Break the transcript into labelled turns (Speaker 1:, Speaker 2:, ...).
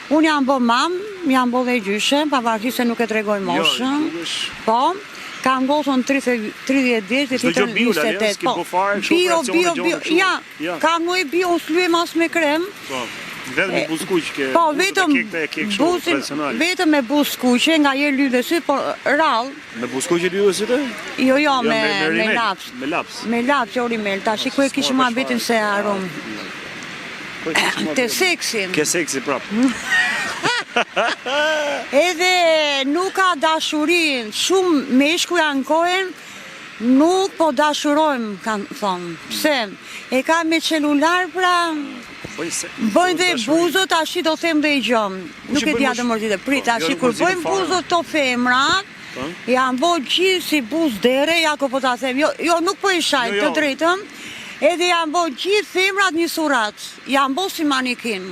Speaker 1: Unë jam bo mam, jam bo dhe gjyshe, pavarësisht se nuk e tregoj moshën. Po, kam gosën 30 vjeç dhe tjetër 28. Bio. Ja, kam një bio slyem as me krem.
Speaker 2: Vetëm me buzkuq
Speaker 1: po, vetëm me buzkuqe, nga herë lyde sy, po rrallë.
Speaker 2: Me buzkuqe lyde sy të?
Speaker 1: Jo, me laps.
Speaker 2: Me laps?
Speaker 1: Me laps, jo rimel, tash ku e kishë ma vetin se arom. Te seksin.
Speaker 2: Ke seksi prap.
Speaker 1: Edhe nuk ka dashurin, shumë meshkuj ankohen, nuk po dashurojmë, kanë thonë. Pse? E ka me celular pra... Bëjnë dhe buzët, ashi do them dhe i gjëmë. Nuk e dja të mërzite. Prit, ashi kur bëjnë buzët të femrat, janë bo gjithë si buzë dere, jako po ta them, jo nuk po i shajt të drejtëm, edhe janë bo gjithë femrat një surat, janë bo si manikin.